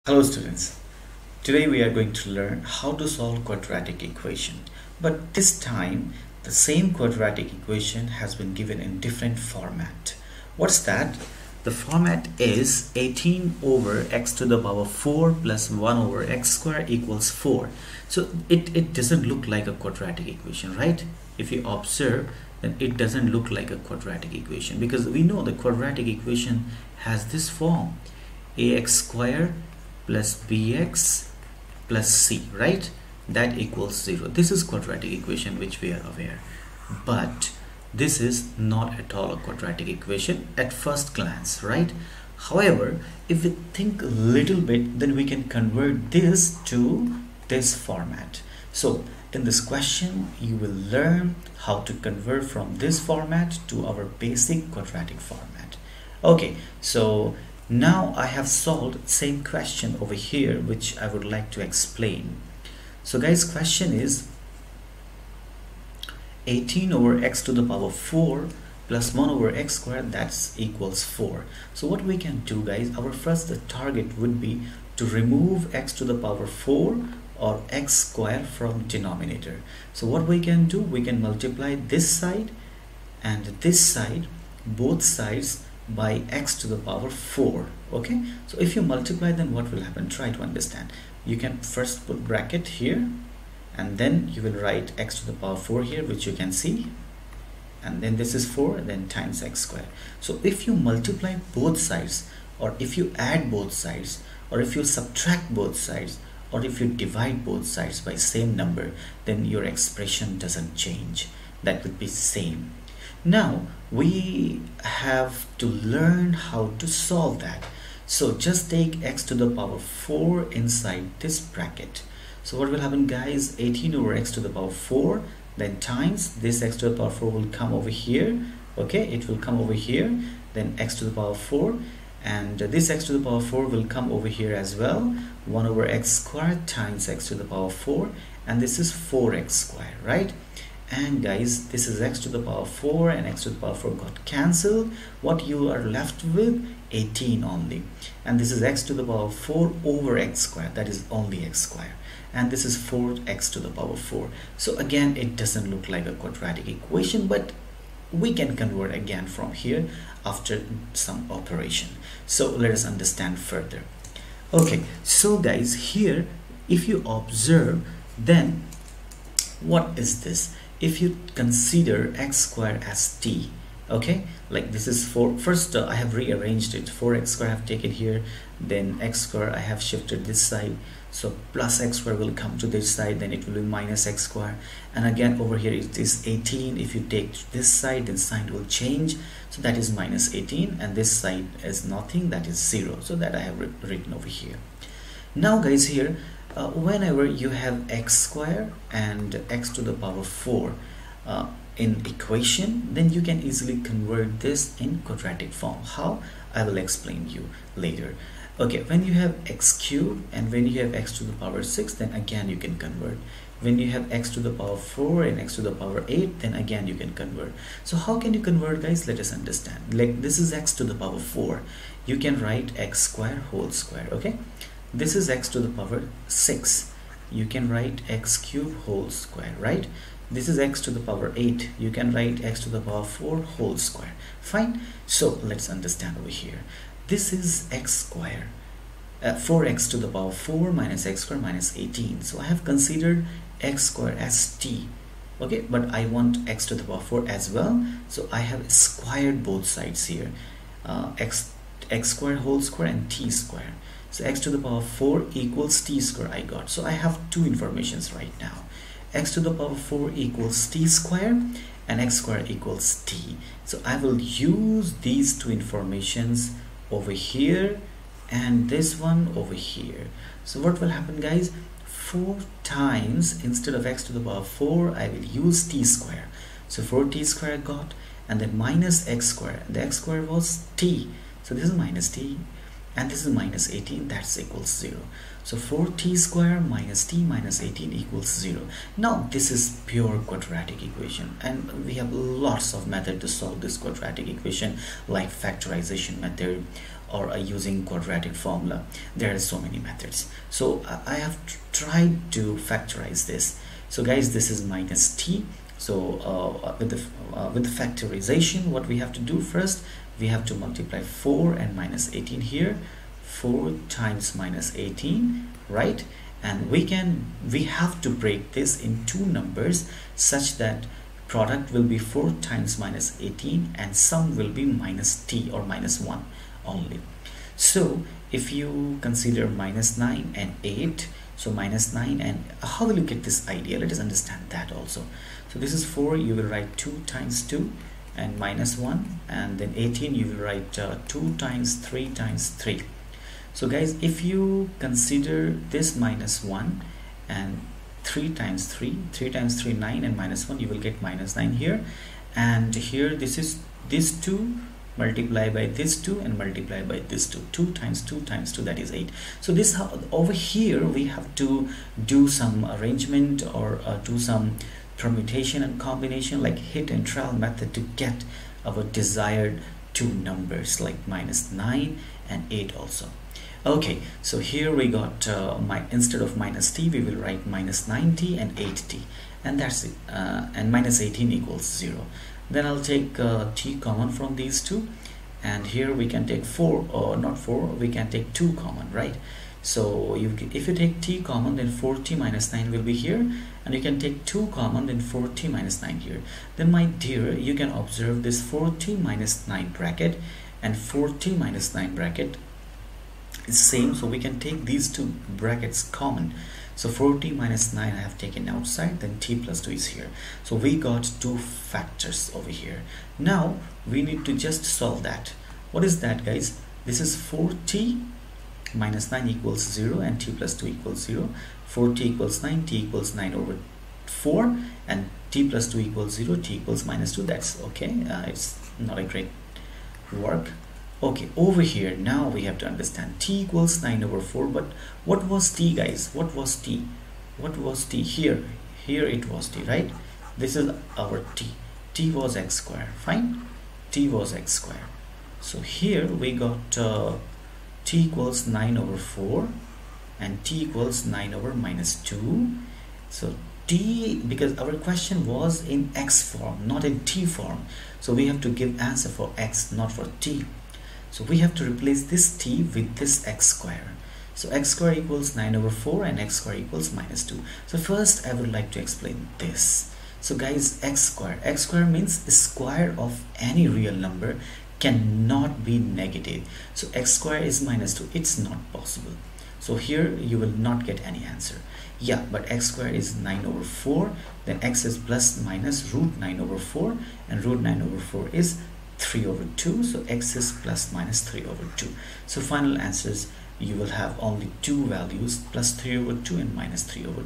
Hello students, today we are going to learn how to solve quadratic equation, but this time the same quadratic equation has been given in different format. What's that? The format is 18 over x to the power 4 plus 1 over x square equals 4. So it doesn't look like a quadratic equation, right? If you observe, then it doesn't look like a quadratic equation because we know the quadratic equation has this form: ax square plus bx plus c, right? That equals 0. This is quadratic equation which we are aware, but this is not at all a quadratic equation at first glance, right? However, if we think a little bit, then we can convert this to this format. So in this question you will learn how to convert from this format to our basic quadratic format. Okay, so now I have solved same question over here which I would like to explain. So guys, question is 18 over x to the power 4 plus 1 over x squared, that's equals 4. So what we can do, guys, our first target would be to remove x to the power 4 or x square from denominator. So what we can do, we can multiply this side and this side, both sides, by x to the power 4. Okay, so if you multiply, then what will happen? Try to understand. You can first put bracket here and then you will write x to the power 4 here, which you can see, and then this is 4, then times x squared. So if you multiply both sides, or if you add both sides, or if you subtract both sides, or if you divide both sides by same number, then your expression doesn't change. That would be same. Now we have to learn how to solve that. So just take x to the power 4 inside this bracket. So what will happen, guys? 18 over x to the power 4, then times this x to the power 4 will come over here. Okay, it will come over here, then x to the power 4, and this x to the power 4 will come over here as well. 1 over x squared times x to the power 4, and this is 4x squared, right? And guys, this is x to the power 4 and x to the power 4 got cancelled. What you are left with? 18 only. And this is x to the power 4 over x squared, that is only x squared, and this is 4x to the power 4. So again, it doesn't look like a quadratic equation, but we can convert again from here after some operation. So let us understand further. Okay, so guys, here if you observe, then what is this? If you consider x squared as t, okay, like this is 4. First I have rearranged it. 4x squared I have taken here, then x squared I have shifted this side, so plus x squared will come to this side, then it will be minus x squared, and again over here it is 18. If you take this side, then sign will change, so that is minus 18, and this side is nothing, that is 0. So that I have written over here. Now guys, here whenever you have x squared and x to the power 4 in equation, then you can easily convert this in quadratic form. How? I will explain you later. Okay, when you have x cubed and when you have x to the power 6, then again you can convert. When you have x to the power 4 and x to the power 8, then again you can convert. So how can you convert, guys? Let us understand. Like this is x to the power 4, you can write x square whole square. Okay, this is x to the power 6, you can write x cube whole square, right? This is x to the power 8, you can write x to the power 4 whole square. Fine. So let's understand over here. This is x square, 4x to the power 4 minus x square minus 18. So I have considered x square as t, okay, but I want x to the power 4 as well, so I have squared both sides here, x square whole square and t square. So x to the power 4 equals t square I got. So I have two informations right now. X to the power 4 equals t square and x square equals t. So I will use these two informations over here and this one over here. So what will happen, guys? 4 times, instead of x to the power 4, I will use t square. So 4t square I got, and then minus x square. The x square was t, so this is minus t, and this is minus 18, that's equals 0. So 4t square minus t minus 18 equals 0. Now this is pure quadratic equation, and we have lots of methods to solve this quadratic equation, like factorization method, or using quadratic formula. There are so many methods. So I have tried to factorize this. So guys, this is minus t. So with the factorization, what we have to do first, we have to multiply 4 and minus 18 here. 4 times minus 18, right? And we have to break this in two numbers such that product will be 4 times minus 18 and sum will be minus t or minus 1 only. So if you consider minus 9 and 8, so minus 9, and how will you get this idea? Let us understand that also. So this is 4, you will write 2 times 2 and minus 1, and then 18 you will write 2 times 3 times 3. So guys, if you consider this minus 1 and 3 times 3, 3 times 3 9 and minus 1, you will get minus 9 here, and here this is this 2 multiply by this 2 and multiply by this 2. 2 times 2 times 2, that is 8. So this, how over here we have to do some arrangement or do some permutation and combination like hit and trial method to get our desired two numbers like minus 9 and 8 also. Okay, so here we got instead of minus t we will write minus 9t and 8t, and that's it, and minus 18 equals 0. Then I'll take t common from these two, and here we can take 4, or not 4, we can take 2 common, right? So if you take t common, then 4t minus 9 will be here, and you can take 2 common, then 4t minus 9 here. Then my dear, you can observe this 4t minus 9 bracket and 4t minus 9 bracket is same, so we can take these two brackets common. So 4t minus 9 I have taken outside, then t plus 2 is here. So we got two factors over here. Now we need to just solve that. What is that, guys? This is 4t minus 9 equals 0 and t plus 2 equals 0. 4t equals 9, t equals 9 over 4, and t plus 2 equals 0, t equals minus 2. That's okay. It's not a great work. Okay, over here now we have to understand t equals 9 over 4, but what was t, guys? What was t? What was t? Here it was t, right? This is our t. T was x square. Fine, t was x square. So here we got t equals 9 over 4 and t equals 9 over minus 2. So t, because our question was in x form, not in t form, so we have to give answer for x, not for t. So we have to replace this t with this x square. So x square equals 9 over 4 and x square equals minus 2. So first I would like to explain this. So guys, x square means the square of any real number cannot be negative. So x square is minus 2. It's not possible. So here you will not get any answer. Yeah, but x square is 9 over 4. Then x is plus minus root 9 over 4, and root 9 over 4 is 3 over 2, so x is plus minus 3 over 2. So final answers, you will have only two values, plus 3 over 2 and minus 3 over 2.